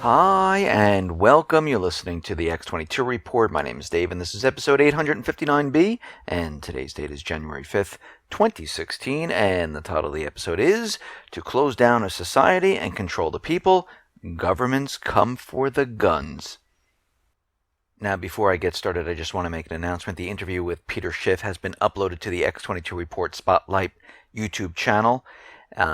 Hi, and welcome. You're listening to the X22 Report. My name is Dave, and this is episode 859B, and today's date is January 5th, 2016, and the title of the episode is To Close Down a Society and Control the People, Governments Come for the Guns. Now, before I get started, I just want to make an announcement. The interview with Peter Schiff has been uploaded to the X22 Report Spotlight YouTube channel.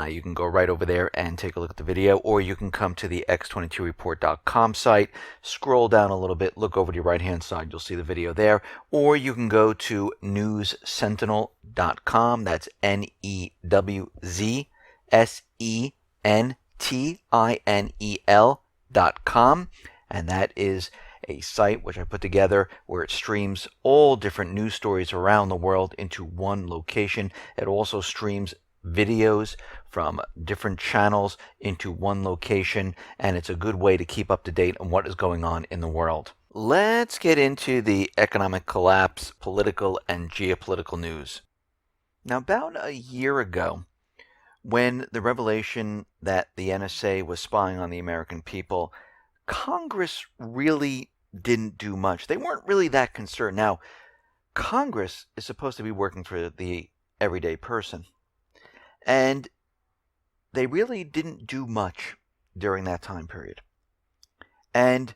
You can go right over there and take a look at the video, or you can come to the X22Report.com site, scroll down a little bit, look over to your right-hand side, you'll see the video there, or you can go to newssentinel.com, that's NEWZSENTINEL.com, and that is a site which I put together where it streams all different news stories around the world into one location. It also streams videos from different channels into one location, and it's a good way to keep up to date on what is going on in the world. Let's get into the economic collapse, political and geopolitical news. Now, about a year ago, when the revelation that the NSA was spying on the American people, Congress really didn't do much. They weren't really that concerned. Now, Congress is supposed to be working for the everyday person, and they really didn't do much during that time period. And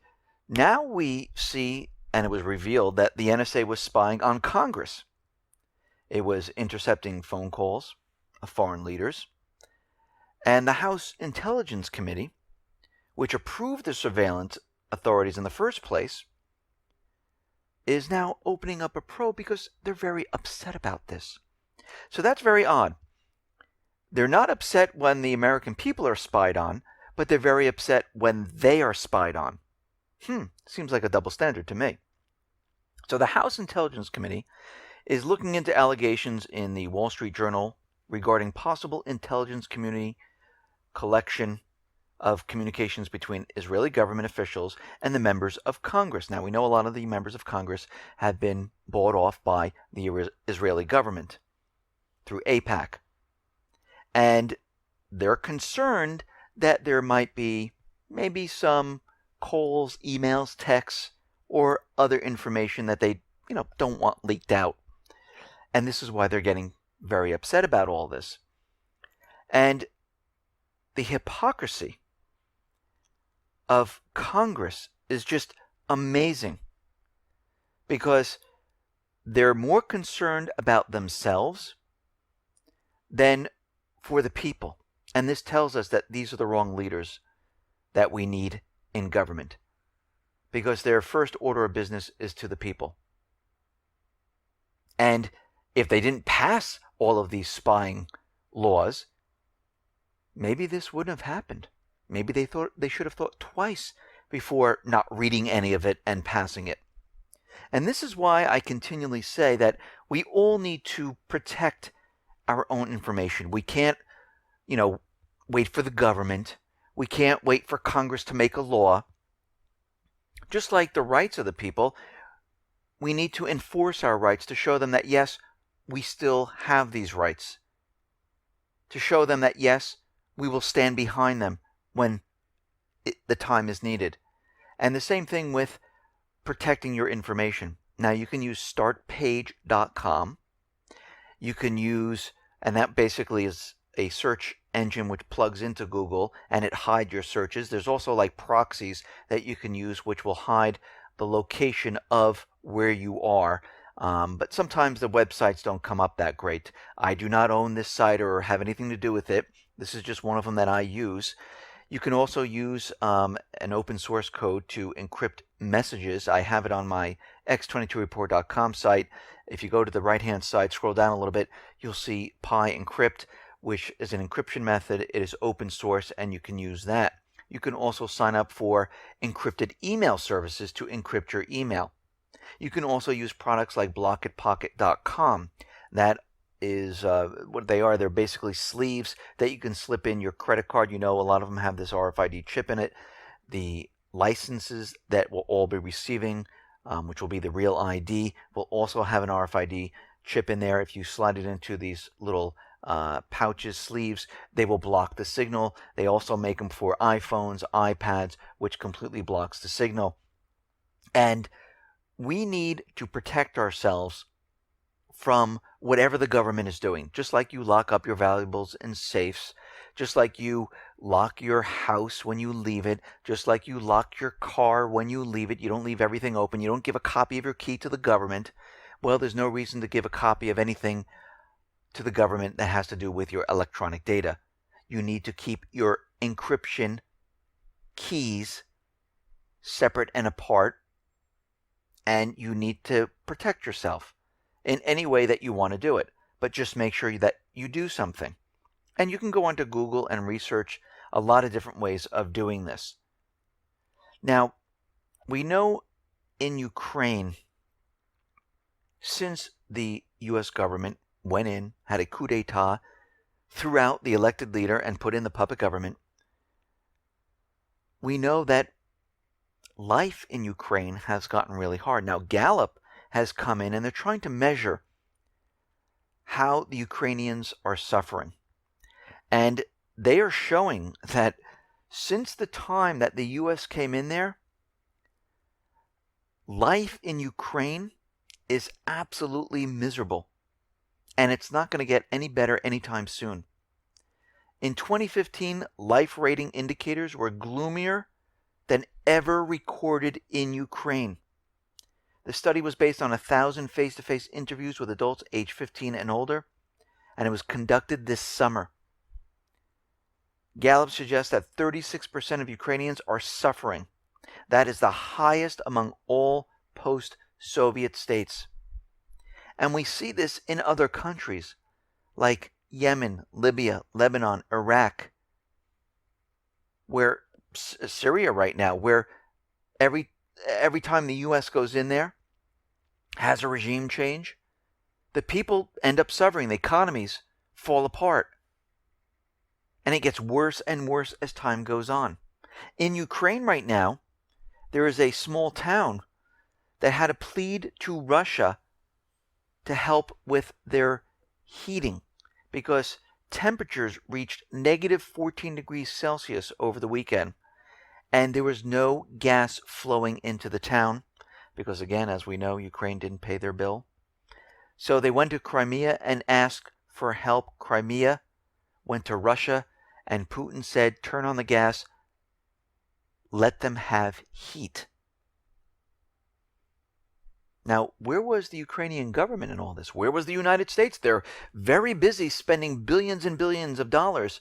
now we see, and it was revealed, that the NSA was spying on Congress. It was intercepting phone calls of foreign leaders. And the House Intelligence Committee, which approved the surveillance authorities in the first place, is now opening up a probe because they're very upset about this. So that's very odd. They're not upset when the American people are spied on, but they're very upset when they are spied on. Seems like a double standard to me. So the House Intelligence Committee is looking into allegations in the Wall Street Journal regarding possible intelligence community collection of communications between Israeli government officials and the members of Congress. Now, we know a lot of the members of Congress have been bought off by the Israeli government through AIPAC. And they're concerned that there might be maybe some calls, emails, texts, or other information that they, don't want leaked out. And this is why they're getting very upset about all this. And the hypocrisy of Congress is just amazing, because they're more concerned about themselves than for the people. And this tells us that these are the wrong leaders that we need in government, because their first order of business is to the people. And if they didn't pass all of these spying laws, maybe this wouldn't have happened. Maybe they should have thought twice before not reading any of it and passing it. And this is why I continually say that we all need to protect our own information. We can't, wait for the government. We can't wait for Congress to make a law. Just like the rights of the people, we need to enforce our rights to show them that, yes, we still have these rights. To show them that, yes, we will stand behind them when the time is needed. And the same thing with protecting your information. Now, you can use startpage.com. You can use, and that basically is a search engine which plugs into Google, and it hides your searches. There's also like proxies that you can use which will hide the location of where you are. But sometimes the websites don't come up that great. I do not own this site or have anything to do with it. This is just one of them that I use. You can also use an open source code to encrypt messages. I have it on my X22Report.com site. If you go to the right-hand side, scroll down a little bit, you'll see Pi Encrypt, which is an encryption method. It is open source, and you can use that. You can also sign up for encrypted email services to encrypt your email. You can also use products like blockitpocket.com. That is what they are. They're basically sleeves that you can slip in your credit card. A lot of them have this RFID chip in it. The licenses that we'll all be receiving, which will be the real ID, will also have an RFID chip in there. If you slide it into these little pouches, sleeves. They will block the signal. They also make them for iPhones, iPads, which completely blocks the signal. And we need to protect ourselves from whatever the government is doing. Just like you lock up your valuables in safes, just like you lock your house when you leave it, just like you lock your car when you leave it. You don't leave everything open. You don't give a copy of your key to the government. Well, there's no reason to give a copy of anything to the government that has to do with your electronic data. You need to keep your encryption keys separate and apart, and you need to protect yourself in any way that you want to do it. But just make sure that you do something. And you can go onto Google and research a lot of different ways of doing this. Now, we know in Ukraine, since the U.S. government went in, had a coup d'etat, threw out the elected leader and put in the puppet government, we know that life in Ukraine has gotten really hard. Now, Gallup has come in and they're trying to measure how the Ukrainians are suffering. And they are showing that since the time that the U.S. came in there, life in Ukraine is absolutely miserable. And it's not going to get any better anytime soon. In 2015, life rating indicators were gloomier than ever recorded in Ukraine. The study was based on 1,000 face-to-face interviews with adults age 15 and older, and it was conducted this summer. Gallup suggests that 36% of Ukrainians are suffering. That is the highest among all post-Soviet states. And we see this in other countries like Yemen, Libya, Lebanon, Iraq, where Syria right now, where every time the U.S. goes in there, has a regime change, the people end up suffering. The economies fall apart. And it gets worse and worse as time goes on. In Ukraine right now, there is a small town that had to plead to Russia to help with their heating because temperatures reached negative 14 degrees Celsius over the weekend. And there was no gas flowing into the town because, again, as we know, Ukraine didn't pay their bill. So they went to Crimea and asked for help. Crimea went to Russia, and Putin said, turn on the gas, let them have heat. Now, where was the Ukrainian government in all this? Where was the United States? They're very busy spending billions and billions of dollars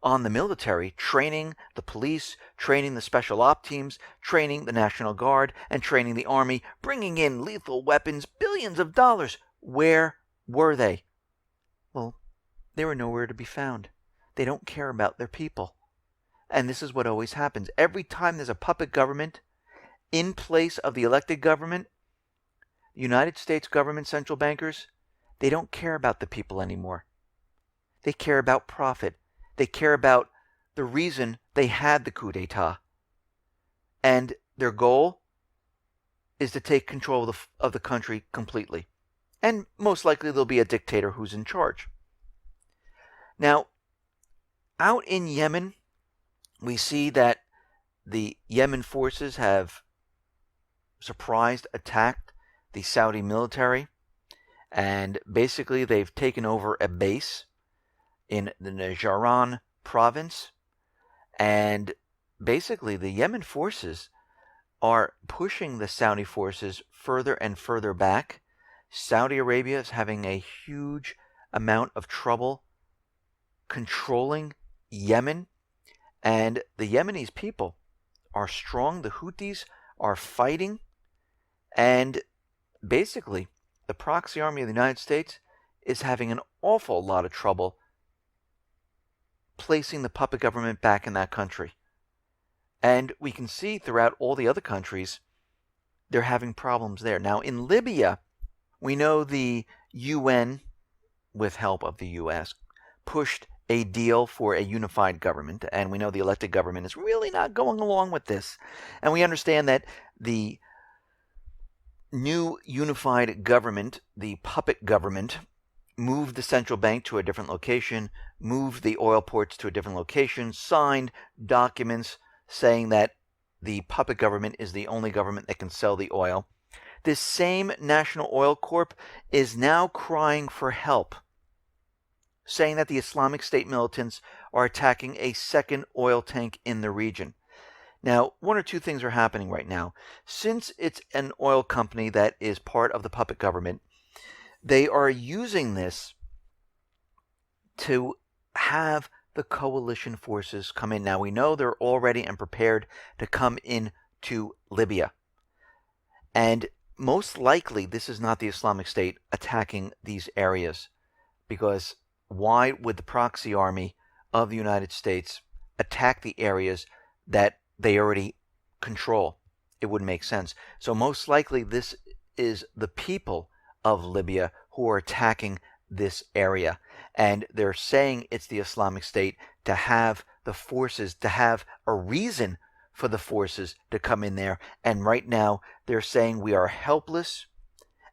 on the military, training the police, training the special op teams, training the National Guard, and training the army, bringing in lethal weapons, billions of dollars. Where were they? Well, they were nowhere to be found. They don't care about their people. And this is what always happens. Every time there's a puppet government in place of the elected government, the United States government central bankers, they don't care about the people anymore. They care about profit. They care about the reason they had the coup d'etat. And their goal is to take control of the country completely. And most likely there'll be a dictator who's in charge. Now, out in Yemen, we see that the Yemen forces have surprised attacked the Saudi military. And basically they've taken over a base in the Sarin province. And basically the Yemen forces are pushing the Saudi forces further and further back. Saudi Arabia is having a huge amount of trouble controlling Yemen. And the Yemenis people are strong. The Houthis are fighting. And basically, the proxy army of the United States is having an awful lot of trouble placing the puppet government back in that country. And we can see throughout all the other countries, they're having problems there. Now, in Libya, we know the UN, with help of the US, pushed a deal for a unified government. And we know the elected government is really not going along with this. And we understand that the new unified government, the puppet government, moved the central bank to a different location, moved the oil ports to a different location, signed documents saying that the puppet government is the only government that can sell the oil. This same National Oil Corp is now crying for help, saying that the Islamic State militants are attacking a second oil tank in the region. Now, one or two things are happening right now. Since it's an oil company that is part of the puppet government, they are using this to have the coalition forces come in. Now, we know they're all ready and prepared to come in to Libya. And most likely, this is not the Islamic State attacking these areas, because why would the proxy army of the United States attack the areas that they already control? It wouldn't make sense. So most likely this is the people of Libya who are attacking this area. And they're saying it's the Islamic State to have the forces, to have a reason for the forces to come in there. And right now they're saying we are helpless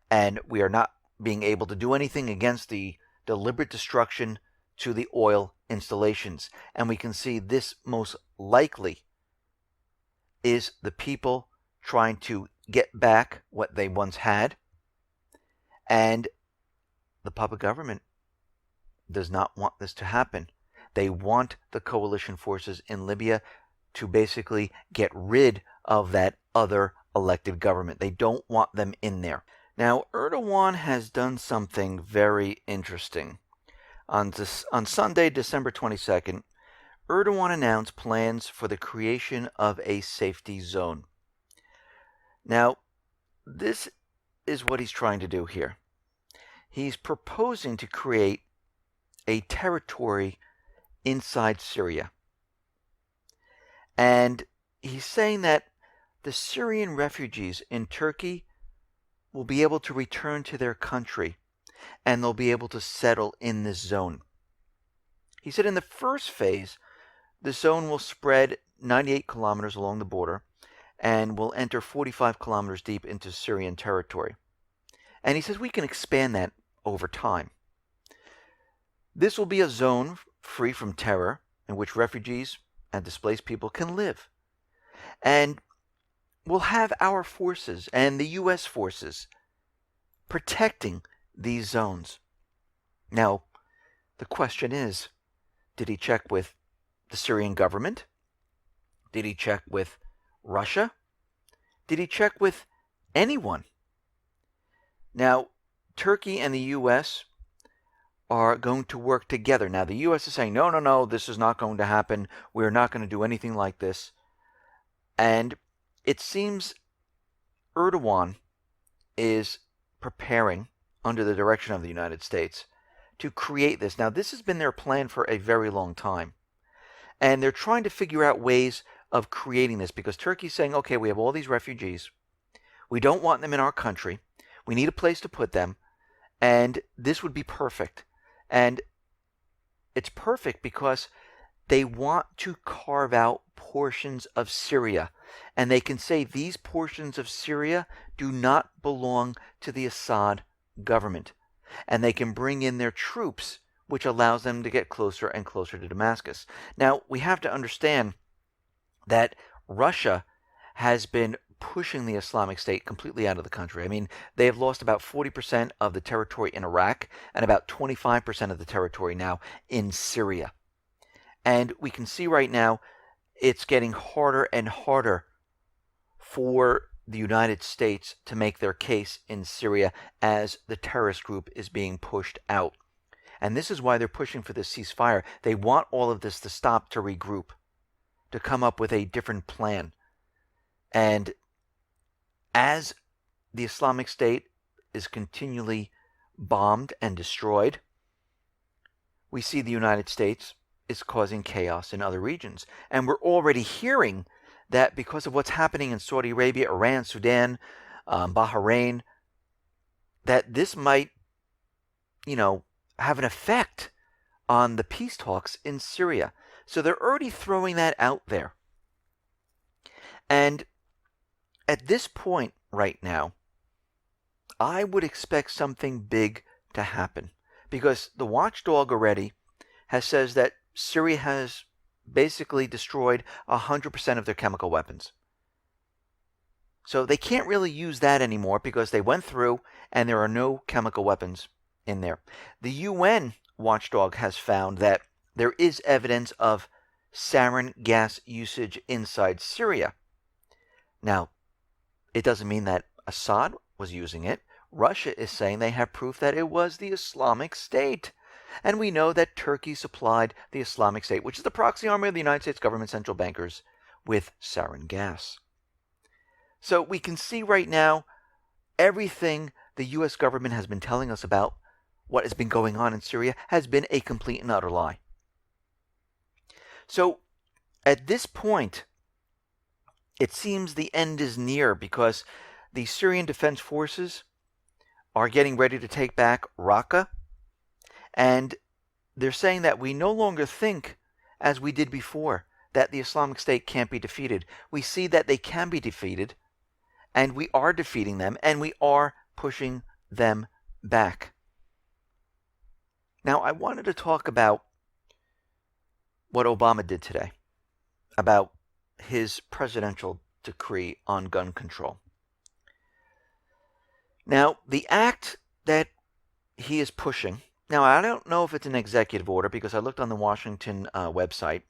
and we are not being able to do anything against the deliberate destruction to the oil installations. And we can see this most likely is the people trying to get back what they once had. And the puppet government does not want this to happen. They want the coalition forces in Libya to basically get rid of that other elected government. They don't want them in there. Now, Erdogan has done something very interesting. On Sunday, December 22nd, Erdogan announced plans for the creation of a safety zone. Now, this is what he's trying to do here. He's proposing to create a territory inside Syria. And he's saying that the Syrian refugees in Turkey will be able to return to their country and they'll be able to settle in this zone. He said in the first phase, the zone will spread 98 kilometers along the border and will enter 45 kilometers deep into Syrian territory. And he says we can expand that over time. This will be a zone free from terror in which refugees and displaced people can live. And we'll have our forces and the U.S. forces protecting these zones. Now, the question is, did he check with the Syrian government? Did he check with Russia? Did he check with anyone? Now, Turkey and the U.S. are going to work together. Now, the U.S. is saying, no, this is not going to happen. We're not going to do anything like this. And it seems Erdogan is preparing, under the direction of the United States, to create this. Now, this has been their plan for a very long time. And they're trying to figure out ways of creating this, because Turkey's saying, okay, we have all these refugees. We don't want them in our country. We need a place to put them. And this would be perfect. And it's perfect because they want to carve out portions of Syria. And they can say these portions of Syria do not belong to the Assad government. And they can bring in their troops, which allows them to get closer and closer to Damascus. Now, we have to understand that Russia has been pushing the Islamic State completely out of the country. I mean, they have lost about 40% of the territory in Iraq and about 25% of the territory now in Syria. And we can see right now it's getting harder and harder for the United States to make their case in Syria as the terrorist group is being pushed out. And this is why they're pushing for this ceasefire. They want all of this to stop, to regroup, to come up with a different plan. And as the Islamic State is continually bombed and destroyed, we see the United States is causing chaos in other regions. And we're already hearing that because of what's happening in Saudi Arabia, Iran, Sudan, Bahrain, that this might, have an effect on the peace talks in Syria. So they're already throwing that out there. And at this point right now, I would expect something big to happen, because the watchdog already has says that Syria has basically destroyed 100% of their chemical weapons. So they can't really use that anymore because they went through and there are no chemical weapons in there. The UN watchdog has found that there is evidence of sarin gas usage inside Syria. Now, it doesn't mean that Assad was using it. Russia is saying they have proof that it was the Islamic State. And we know that Turkey supplied the Islamic State, which is the proxy army of the United States government central bankers, with sarin gas. So we can see right now everything the U.S. government has been telling us about what has been going on in Syria has been a complete and utter lie. So at this point, it seems the end is near because the Syrian Defense Forces are getting ready to take back Raqqa, and they're saying that we no longer think, as we did before, that the Islamic State can't be defeated. We see that they can be defeated, and we are defeating them, and we are pushing them back. Now, I wanted to talk about what Obama did today, about his presidential decree on gun control. Now, the act that he is pushing, now I don't know if it's an executive order because I looked on the Washington website.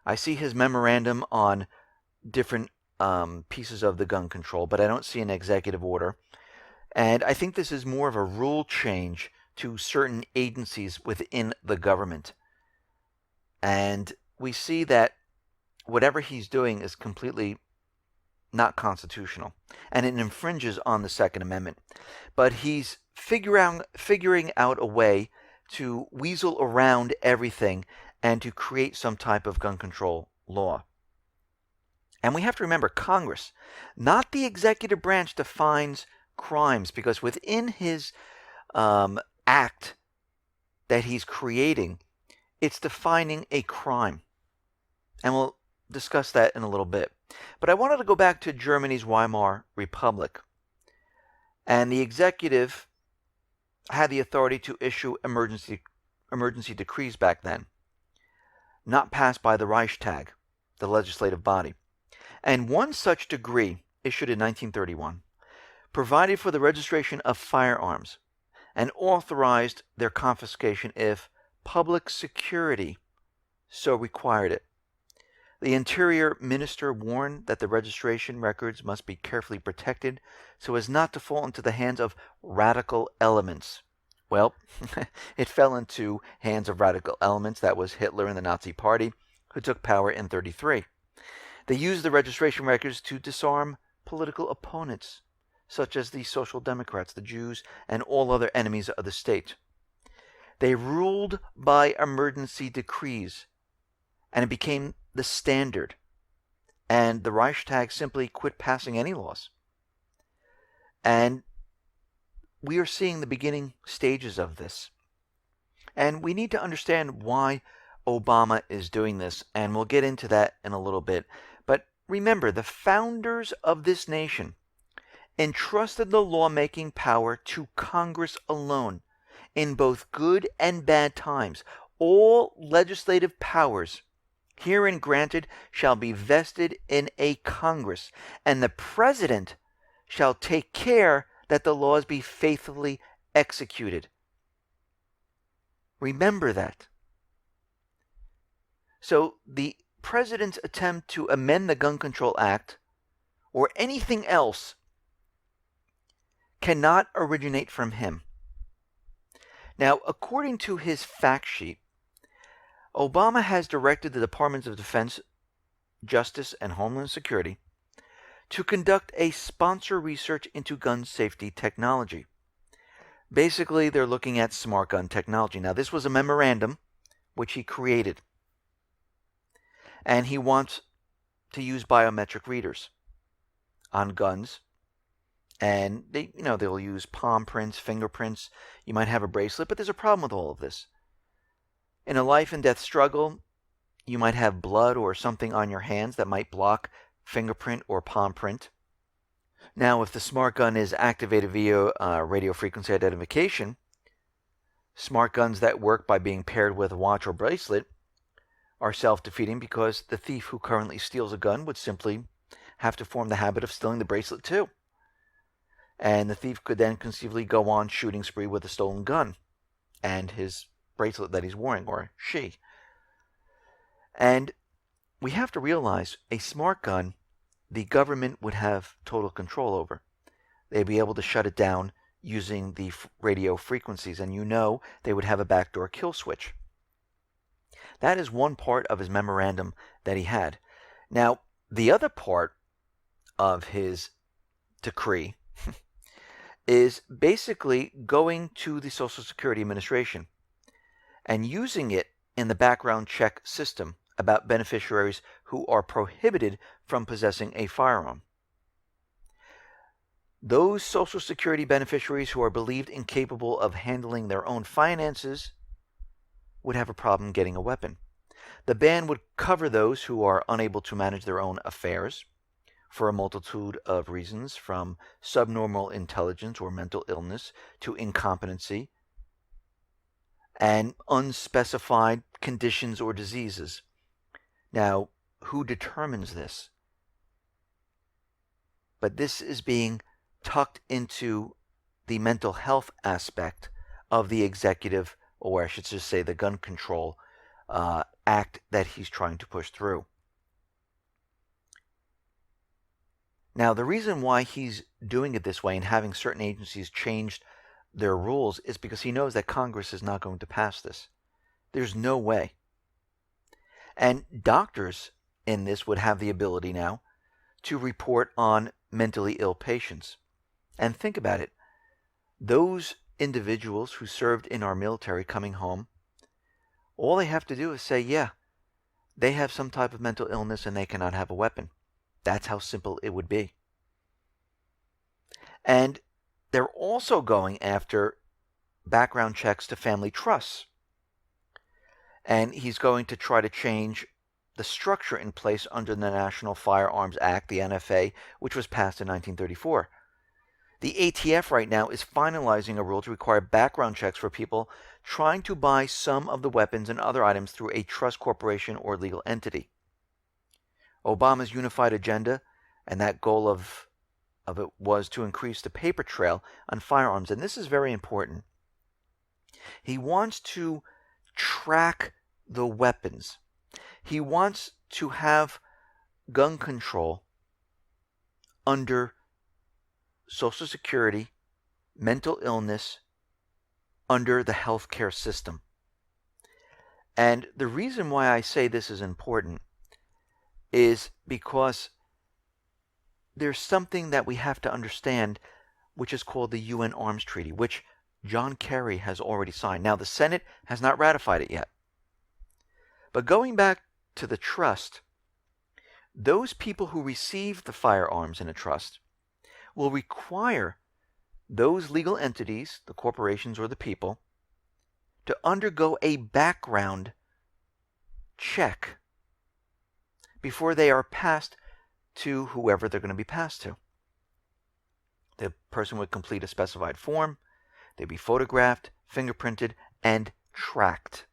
I see his memorandum on different pieces of the gun control, but I don't see an executive order. And I think this is more of a rule change to certain agencies within the government. And we see that whatever he's doing is completely not constitutional, and it infringes on the Second Amendment. But he's figuring out a way to weasel around everything and to create some type of gun control law. And we have to remember, Congress, not the executive branch, defines crimes, because within his act that he's creating, it's defining a crime. And we'll discuss that in a little bit. But I wanted to go back to Germany's Weimar Republic. And the executive had the authority to issue emergency decrees back then, not passed by the Reichstag, the legislative body. And one such decree, issued in 1931, provided for the registration of firearms and authorized their confiscation if public security so required it. The Interior Minister warned that the registration records must be carefully protected so as not to fall into the hands of radical elements. Well, it fell into hands of radical elements. That was Hitler and the Nazi Party, who took power in 1933. They used the registration records to disarm political opponents, such as the Social Democrats, the Jews, and all other enemies of the state. They ruled by emergency decrees, and it became the standard, and the Reichstag simply quit passing any laws. And we are seeing the beginning stages of this. And we need to understand why Obama is doing this, and we'll get into that in a little bit. But remember, the founders of this nation entrusted the lawmaking power to Congress alone in both good and bad times. All legislative powers herein granted shall be vested in a Congress, and the President shall take care that the laws be faithfully executed. Remember that. So the President's attempt to amend the Gun Control Act or anything else cannot originate from him. Now, according to his fact sheet, Obama has directed the Departments of Defense, Justice, and Homeland Security to conduct a sponsor research into gun safety technology. Basically, they're looking at smart gun technology. Now, this was a memorandum which he created, and he wants to use biometric readers on guns, and they'll use palm prints, fingerprints. You might have a bracelet, but there's a problem with all of this. In a life and death struggle, you might have blood or something on your hands that might block fingerprint or palm print. Now, if the smart gun is activated via radio frequency identification, Smart guns that work by being paired with a watch or bracelet are self-defeating because the thief who currently steals a gun would simply have to form the habit of stealing the bracelet too. And the thief could then conceivably go on shooting spree with a stolen gun and his bracelet that he's wearing, or she. And we have to realize a smart gun, the government would have total control over. They'd be able to shut it down using the radio frequencies, and they would have a backdoor kill switch. That is one part of his memorandum that he had. Now, the other part of his decree is basically going to the Social Security Administration and using it in the background check system about beneficiaries who are prohibited from possessing a firearm. Those Social Security beneficiaries who are believed incapable of handling their own finances would have a problem getting a weapon. The ban would cover those who are unable to manage their own affairs for a multitude of reasons, from subnormal intelligence or mental illness to incompetency and unspecified conditions or diseases. Now, who determines this? But this is being tucked into the mental health aspect of the executive, or I should just say the gun control act that he's trying to push through. Now, the reason why he's doing it this way and having certain agencies change their rules is because he knows that Congress is not going to pass this. There's no way. And doctors in this would have the ability now to report on mentally ill patients. And think about it. Those individuals who served in our military coming home, all they have to do is say, yeah, they have some type of mental illness and they cannot have a weapon. That's how simple it would be. And they're also going after background checks to family trusts. And he's going to try to change the structure in place under the National Firearms Act, the NFA, which was passed in 1934. The ATF right now is finalizing a rule to require background checks for people trying to buy some of the weapons and other items through a trust corporation or legal entity. Obama's unified agenda, and that goal of it was to increase the paper trail on firearms. And this is very important. He wants to track the weapons. He wants to have gun control under Social Security, mental illness, under the healthcare system. And the reason why I say this is important is because there's something that we have to understand, which is called the UN Arms Treaty, which John Kerry has already signed. Now, the Senate has not ratified it yet. But going back to the trust, those people who receive the firearms in a trust will require those legal entities, the corporations or the people, to undergo a background check before they are passed to whoever they're going to be passed to. The person would complete a specified form, they'd be photographed, fingerprinted, and tracked.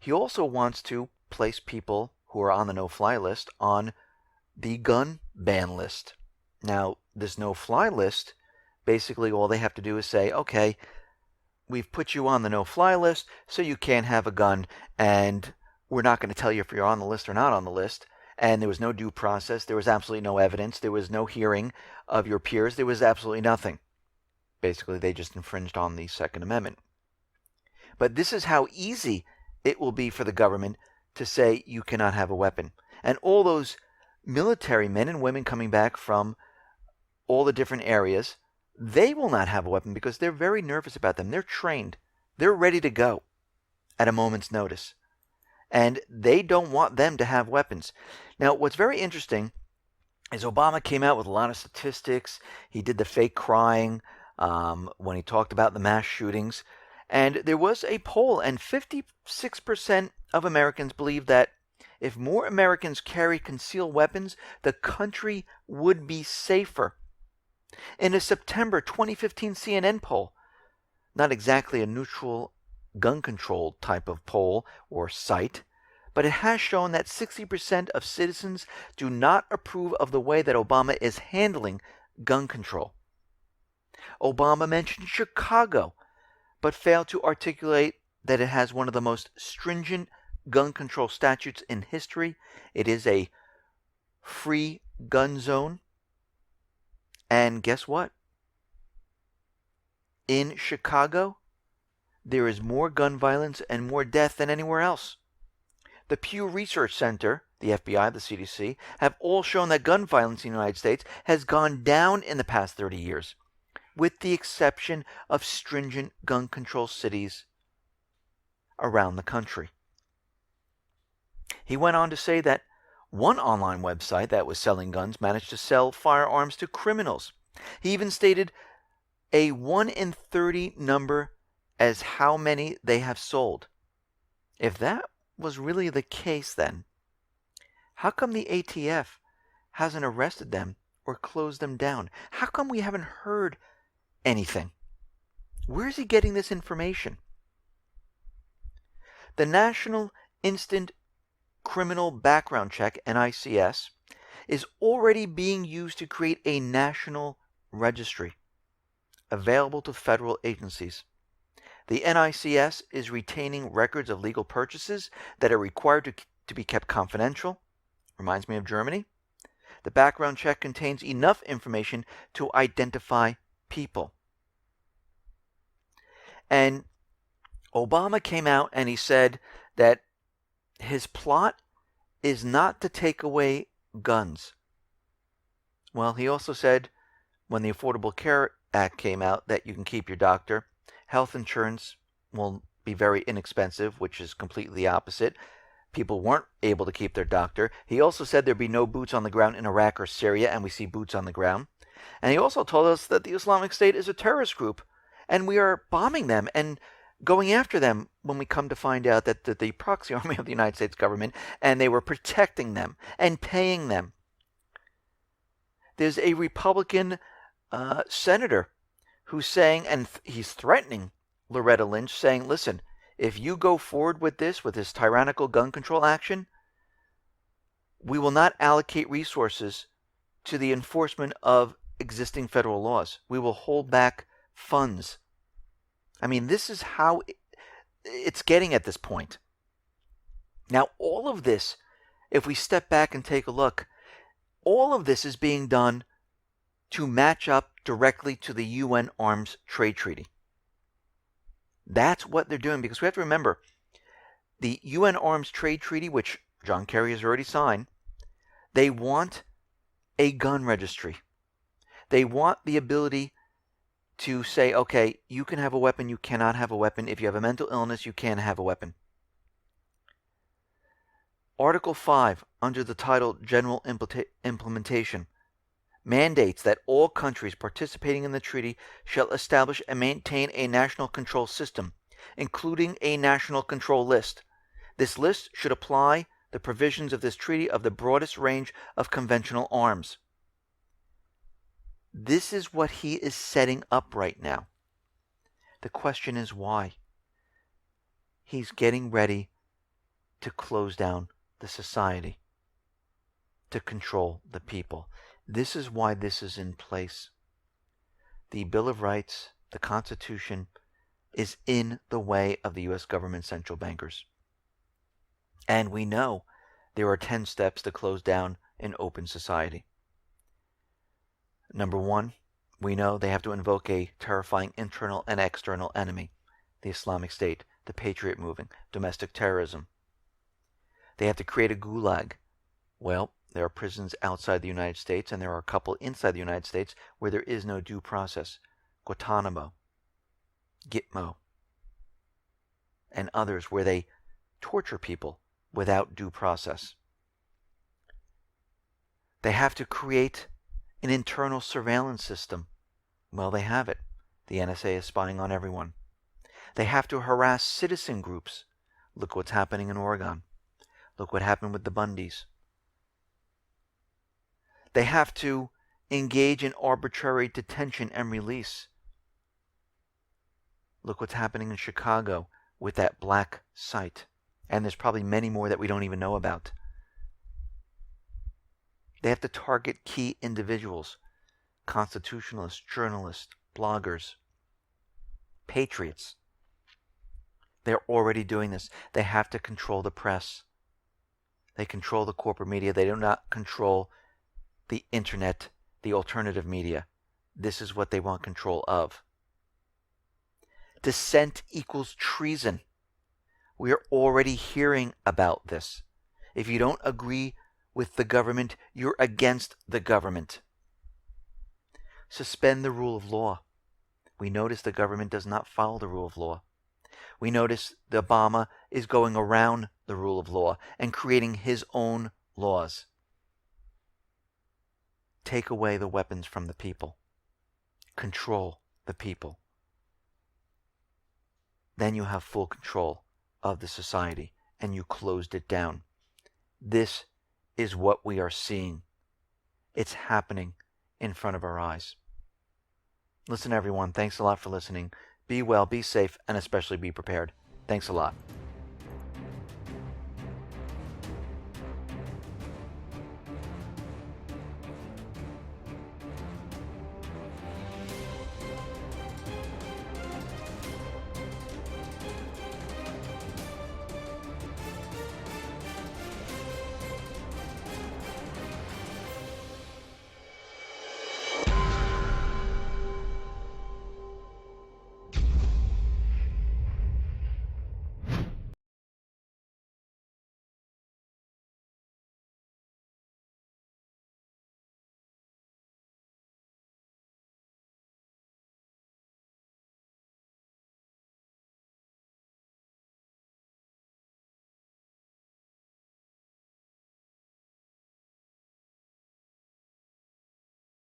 He also wants to place people who are on the no-fly list on the gun ban list. Now, this no-fly list, basically all they have to do is say, okay, we've put you on the no-fly list, so you can't have a gun, and we're not going to tell you if you're on the list or not on the list. And there was no due process. There was absolutely no evidence. There was no hearing of your peers. There was absolutely nothing. Basically, they just infringed on the Second Amendment. But this is how easy it will be for the government to say you cannot have a weapon. And all those military men and women coming back from all the different areas, they will not have a weapon because they're very nervous about them. They're trained. They're ready to go at a moment's notice. And they don't want them to have weapons. Now, what's very interesting is Obama came out with a lot of statistics. He did the fake crying when he talked about the mass shootings. And there was a poll, and 56% of Americans believe that if more Americans carry concealed weapons, the country would be safer. In a September 2015 CNN poll, not exactly a neutral gun control type of poll or site, but it has shown that 60% of citizens do not approve of the way that Obama is handling gun control. Obama mentioned Chicago, but failed to articulate that it has one of the most stringent gun control statutes in history. It is a free gun zone. And guess what? In Chicago, there is more gun violence and more death than anywhere else. The Pew Research Center, the FBI, the CDC, have all shown that gun violence in the United States has gone down in the past 30 years, with the exception of stringent gun control cities around the country. He went on to say that one online website that was selling guns managed to sell firearms to criminals. He even stated a 1 in 30 number as how many they have sold. If that was really the case, then how come the ATF hasn't arrested them or closed them down? How come we haven't heard anything? Where is he getting this information? The National Instant Criminal Background Check, NICS, is already being used to create a national registry available to federal agencies. The NICS is retaining records of legal purchases that are required to be kept confidential. Reminds me of Germany. The background check contains enough information to identify people. And Obama came out and he said that his plot is not to take away guns. Well, he also said when the Affordable Care Act came out that you can keep your doctor. Health insurance will be very inexpensive, which is completely the opposite. People weren't able to keep their doctor. He also said there'd be no boots on the ground in Iraq or Syria, and we see boots on the ground. And he also told us that the Islamic State is a terrorist group, and we are bombing them and going after them when we come to find out that the proxy army of the United States government, and they were protecting them and paying them. There's a Republican senator who's saying, and he's threatening Loretta Lynch, saying, listen, if you go forward with this tyrannical gun control action, we will not allocate resources to the enforcement of existing federal laws. We will hold back funds. I mean, this is how it's getting at this point. Now, all of this, if we step back and take a look, all of this is being done to match up directly to the UN Arms Trade Treaty. That's what they're doing, because we have to remember, the UN Arms Trade Treaty, which John Kerry has already signed, they want a gun registry. They want the ability to say, okay, you can have a weapon, you cannot have a weapon. If you have a mental illness, you can have a weapon. Article 5, under the title General Implementation, mandates that all countries participating in the treaty shall establish and maintain a national control system, including a national control list. This list should apply the provisions of this treaty of the broadest range of conventional arms. This is what he is setting up right now. The question is why? He's getting ready to close down the society, to control the people. This is why this is in place. The Bill of Rights, the Constitution, is in the way of the U.S. government central bankers. And we know there are 10 steps to close down an open society. Number 1, we know they have to invoke a terrifying internal and external enemy, the Islamic State, the Patriot Movement, domestic terrorism. They have to create a gulag. Well, there are prisons outside the United States, and there are a couple inside the United States where there is no due process. Guantanamo, Gitmo, and others where they torture people without due process. They have to create an internal surveillance system. Well, they have it. The NSA is spying on everyone. They have to harass citizen groups. Look what's happening in Oregon. Look what happened with the Bundys. They have to engage in arbitrary detention and release. Look what's happening in Chicago with that black site. And there's probably many more that we don't even know about. They have to target key individuals, constitutionalists, journalists, bloggers, patriots. They're already doing this. They have to control the press. They control the corporate media. They do not control the internet, the alternative media. This is what they want control of. Dissent equals treason. We are already hearing about this. If you don't agree with the government, you're against the government. Suspend the rule of law. We notice the government does not follow the rule of law. We notice that Obama is going around the rule of law and creating his own laws. Take away the weapons from the people. Control the people. Then you have full control of the society and you closed it down. This is what we are seeing. It's happening in front of our eyes. Listen, everyone, thanks a lot for listening. Be well, be safe, and especially be prepared. Thanks a lot.